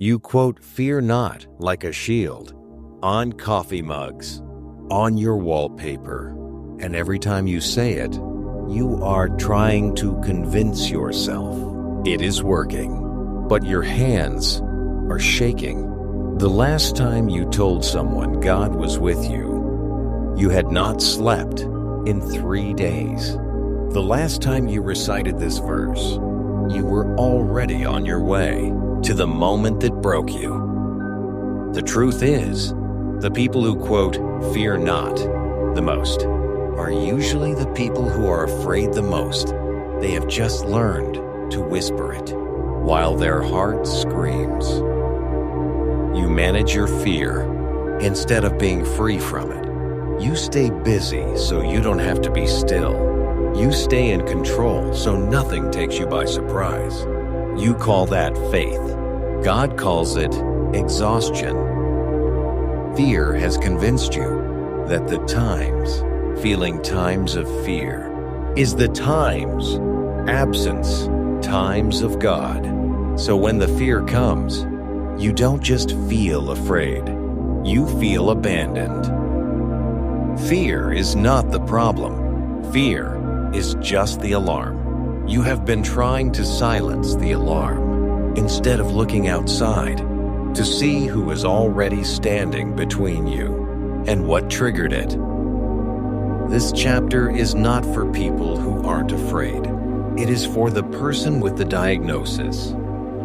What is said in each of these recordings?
You quote "fear not" like a shield on coffee mugs, on your wallpaper, and every time you say it, you are trying to convince yourself it is working, but your hands are shaking. The last time you told someone God was with you, you had not slept in 3 days. The last time you recited this verse, you were already on your way to the moment that broke you. The truth is, the people who quote "fear not" the most are usually the people who are afraid the most. They have just learned to whisper it while their heart screams. You manage your fear instead of being free from it. You stay busy so you don't have to be still. You stay in control so nothing takes you by surprise. You call that faith. God calls it exhaustion. Fear has convinced you that the times, feeling times of fear, is the times, absence, times of God. So when the fear comes, you don't just feel afraid, you feel abandoned. Fear is not the problem. Fear is just the alarm. You have been trying to silence the alarm instead of looking outside to see who is already standing between you and what triggered it. This chapter is not for people who aren't afraid. It is for the person with the diagnosis,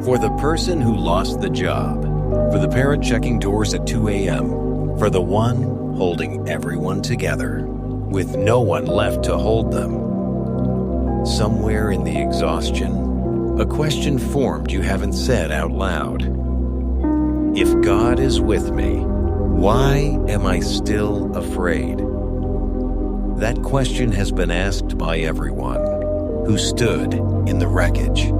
for the person who lost the job, for the parent checking doors at 2 a.m., for the one holding everyone together with no one left to hold them. Somewhere in the exhaustion, a question formed you haven't said out loud. If God is with me, why am I still afraid? That question has been asked by everyone who stood in the wreckage,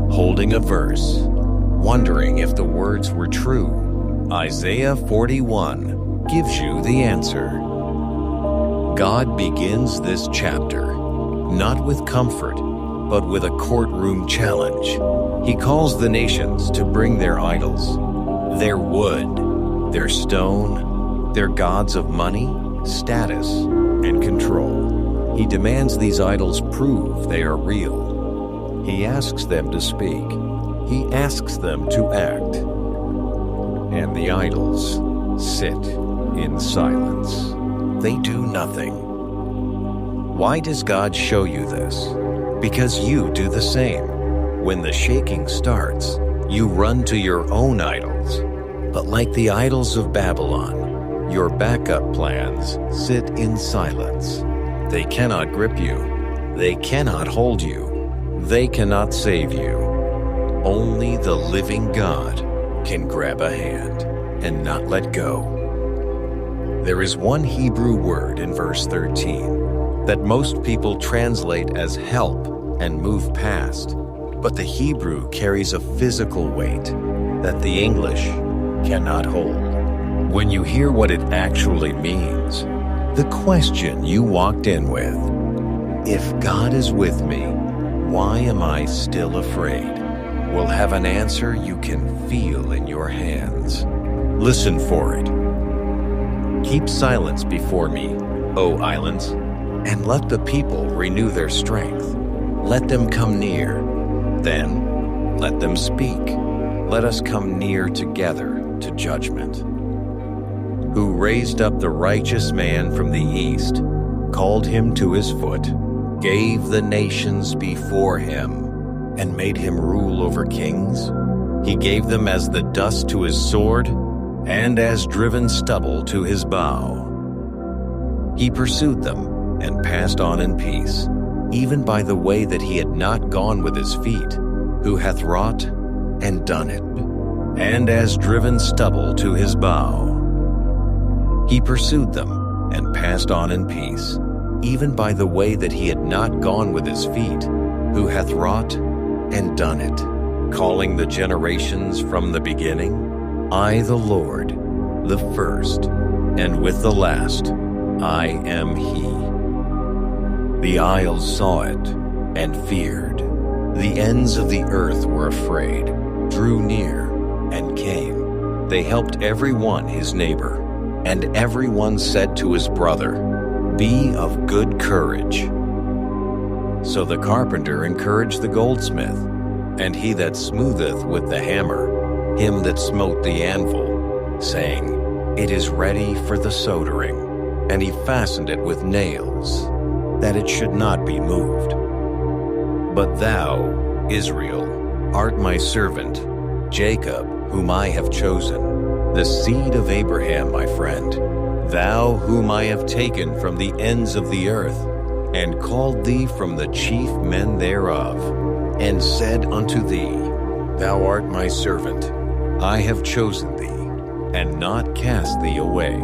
holding a verse, wondering if the words were true. Isaiah 41 gives you the answer. God begins this chapter not with comfort, but with a courtroom challenge. He calls the nations to bring their idols, their wood, their stone, their gods of money, status, and control. He demands these idols prove they are real. He asks them to speak. He asks them to act. And the idols sit in silence. They do nothing. Why does God show you this? Because you do the same. When the shaking starts, you run to your own idols. But like the idols of Babylon, your backup plans sit in silence. They cannot grip you. They cannot hold you. They cannot save you. Only the living God can grab a hand and not let go. There is one Hebrew word in verse 13 that most people translate as help and move past, but the Hebrew carries a physical weight that the English cannot hold. When you hear what it actually means, the question you walked in with, if God is with me, why am I still afraid, will have an answer you can feel in your hands. Listen for it. Keep silence before me, O islands, and let the people renew their strength. Let them come near. Then let them speak. Let us come near together to judgment. Who raised up the righteous man from the east, called him to his foot, gave the nations before him, and made him rule over kings. He gave them as the dust to his sword, and as driven stubble to his bow. He pursued them and passed on in peace, even by the way that he had not gone with his feet, who hath wrought and done it, and as driven stubble to his bow. He pursued them and passed on in peace, even by the way that he had not gone with his feet, who hath wrought and done it, calling the generations from the beginning. I, the Lord, the first, and with the last, I am he. The isles saw it and feared. The ends of the earth were afraid, drew near, and came. They helped every one his neighbor, and everyone said to his brother, "Be of good courage." So the carpenter encouraged the goldsmith, and he that smootheth with the hammer, him that smote the anvil, saying, "It is ready for the soldering." And he fastened it with nails, that it should not be moved. But thou, Israel, art my servant, Jacob, whom I have chosen, the seed of Abraham my friend, thou whom I have taken from the ends of the earth, and called thee from the chief men thereof, and said unto thee, Thou art my servant, I have chosen thee, and not cast thee away.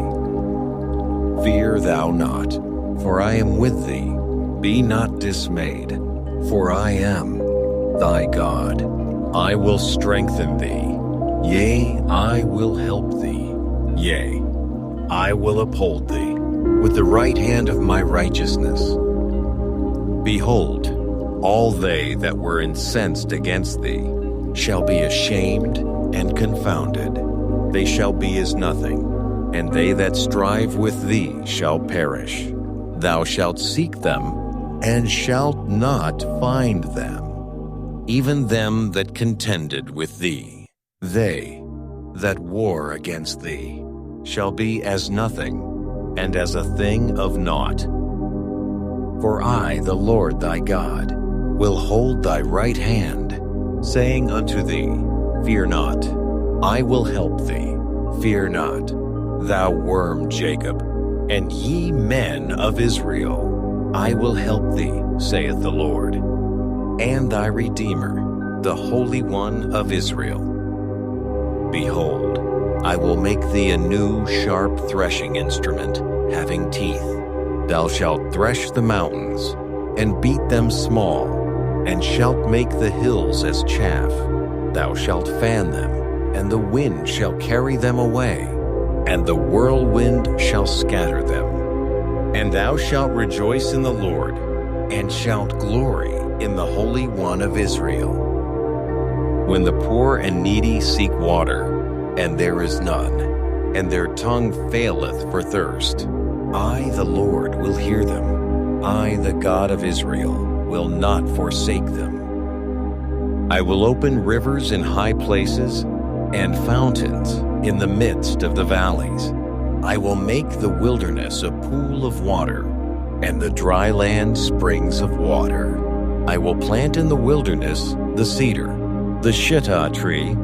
Fear thou not, for I am with thee. Be not dismayed, for I am thy God. I will strengthen thee, yea, I will help thee, yea, I will uphold thee with the right hand of my righteousness. Behold, all they that were incensed against thee shall be ashamed and confounded. They shall be as nothing, and they that strive with thee shall perish. Thou shalt seek them, and shalt not find them, even them that contended with thee. They that war against thee shall be as nothing, and as a thing of naught. For I, the Lord thy God, will hold thy right hand, saying unto thee, Fear not, I will help thee. Fear not, thou worm Jacob, and ye men of Israel. I will help thee, saith the Lord, and thy Redeemer, the Holy One of Israel. Behold, I will make thee a new sharp threshing instrument, having teeth. Thou shalt thresh the mountains, and beat them small, and shalt make the hills as chaff. Thou shalt fan them, and the wind shall carry them away, and the whirlwind shall scatter them. And thou shalt rejoice in the Lord, and shalt glory in the Holy One of Israel. When the poor and needy seek water, and there is none, and their tongue faileth for thirst, I, the Lord, will hear them. I, the God of Israel, will not forsake them. I will open rivers in high places, and fountains in the midst of the valleys. I will make the wilderness a pool of water, and the dry land springs of water. I will plant in the wilderness the cedar, the shittah tree,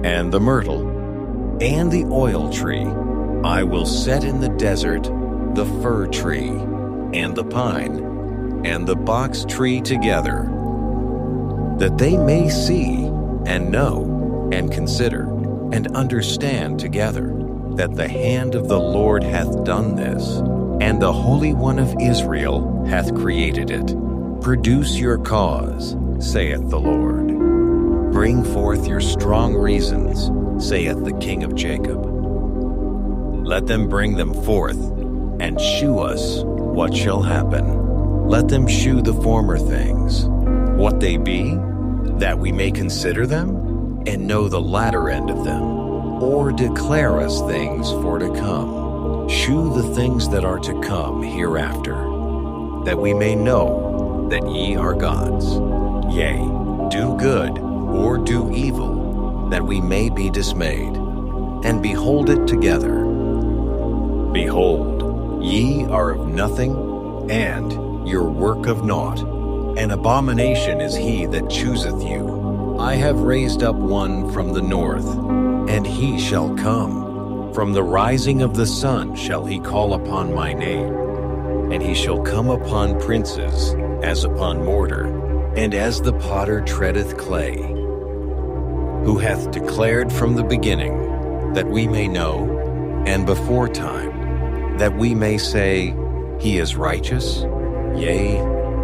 and the myrtle, and the oil tree. I will set in the desert the fir tree, and the pine, and the box tree together, that they may see, and know, and consider, and understand together, that the hand of the Lord hath done this, and the Holy One of Israel hath created it. Produce your cause, saith the Lord. Bring forth your strong reasons, saith the King of Jacob. Let them bring them forth, and shew us what shall happen. Let them shew the former things, what they be, that we may consider them, and know the latter end of them, or declare us things for to come. Shew the things that are to come hereafter, that we may know that ye are gods. Yea, do good, or do evil, that we may be dismayed, and behold it together. Behold, ye are of nothing, and your work of naught. An abomination is he that chooseth you. I have raised up one from the north, and he shall come. From the rising of the sun shall he call upon my name. And he shall come upon princes, as upon mortar, and as the potter treadeth clay, who hath declared from the beginning, that we may know, and before time, that we may say, He is righteous. Yea,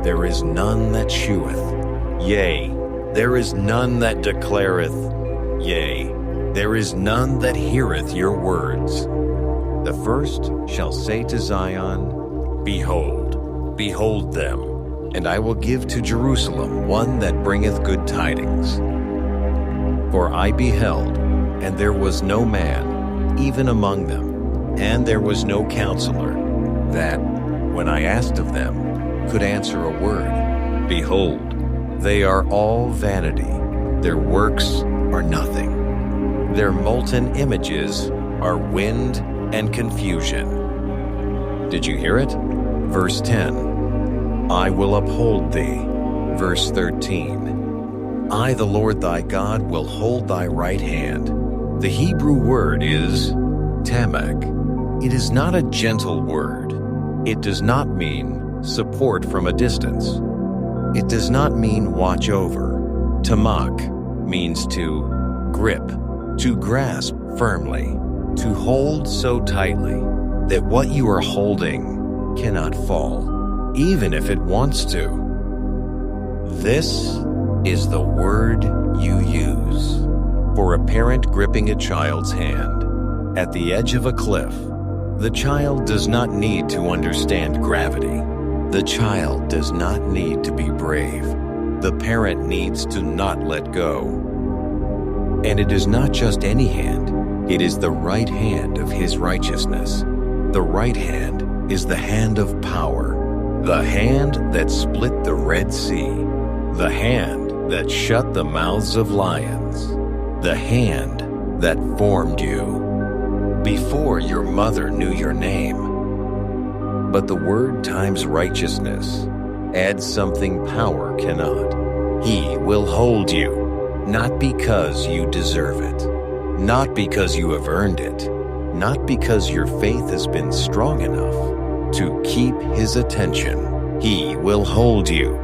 there is none that sheweth. Yea, there is none that declareth. Yea, there is none that heareth your words. The first shall say to Zion, Behold, behold them, and I will give to Jerusalem one that bringeth good tidings. For I beheld, and there was no man, even among them, and there was no counselor that, when I asked of them, could answer a word. Behold, they are all vanity. Their works are nothing. Their molten images are wind and confusion. Did you hear it? Verse 10, I will uphold thee. Verse 13, I, the Lord thy God, will hold thy right hand. The Hebrew word is Tamak. It is not a gentle word. It does not mean support from a distance. It does not mean watch over. Tamak means to grip, to grasp firmly, to hold so tightly that what you are holding cannot fall, even if it wants to. This is the word you use for a parent gripping a child's hand at the edge of a cliff. The child does not need to understand gravity. The child does not need to be brave. The parent needs to not let go. And it is not just any hand. It is the right hand of his righteousness. The right hand is the hand of power. The hand that split the Red Sea. The hand that shut the mouths of lions. The hand that formed you before your mother knew your name. But the word times righteousness adds something power cannot. He will hold you, not because you deserve it, not because you have earned it, not because your faith has been strong enough to keep his attention. He will hold you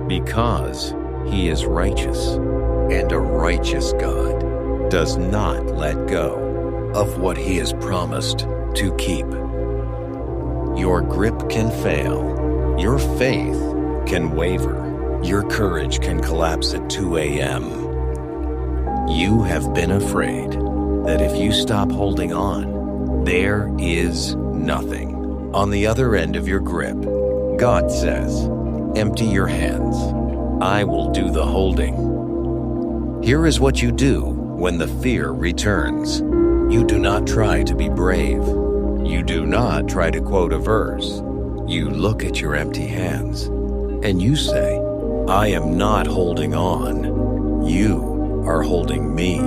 because he is righteous, and a righteous God does not let go of what he has promised to keep. Your grip can fail. Your faith can waver. Your courage can collapse at 2 a.m. You have been afraid that if you stop holding on, there is nothing on the other end of your grip. God says, empty your hands. I will do the holding. Here is what you do when the fear returns. You do not try to be brave. You do not try to quote a verse. You look at your empty hands and you say, I am not holding on. You are holding me.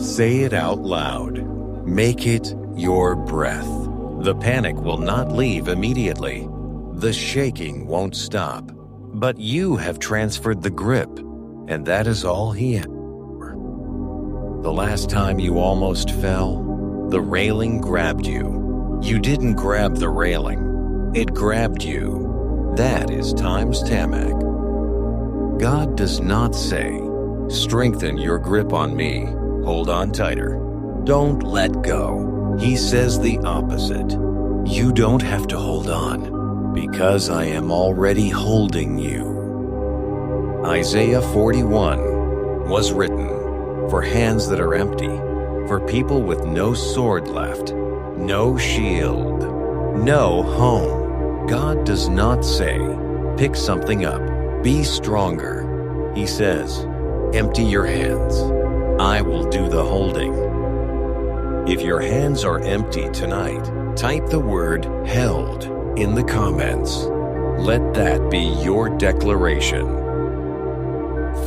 Say it out loud. Make it your breath. The panic will not leave immediately. The shaking won't stop. But you have transferred the grip, and that is all he has. The last time you almost fell, the railing grabbed you. You didn't grab the railing. It grabbed you. That is times Tamak. God does not say, strengthen your grip on me. Hold on tighter. Don't let go. He says the opposite. You don't have to hold on, because I am already holding you. Isaiah 41 was written for hands that are empty, for people with no sword left, no shield, no home. God does not say, pick something up, be stronger. He says, empty your hands. I will do the holding. If your hands are empty tonight, type the word held in the comments. Let that be your declaration.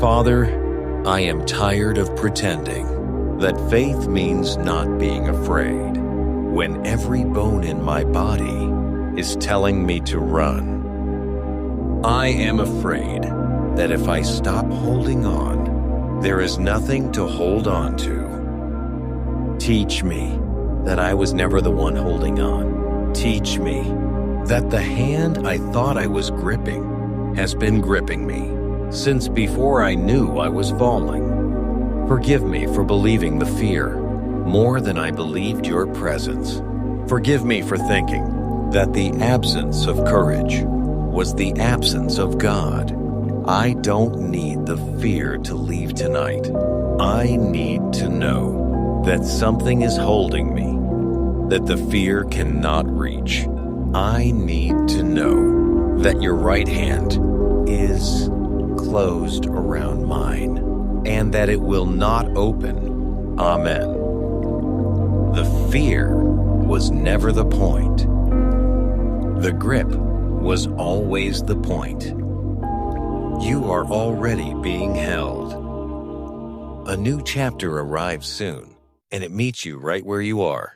Father, I am tired of pretending that faith means not being afraid when every bone in my body is telling me to run. I am afraid that if I stop holding on, there is nothing to hold on to. Teach me that I was never the one holding on. Teach me that the hand I thought I was gripping has been gripping me since before I knew I was falling. Forgive me for believing the fear more than I believed your presence. Forgive me for thinking that the absence of courage was the absence of God. I don't need the fear to leave tonight. I need to know that something is holding me, that the fear cannot reach. I need to know that your right hand is closed around mine, and that it will not open. Amen. The fear was never the point. The grip was always the point. You are already being held. A new chapter arrives soon, and it meets you right where you are.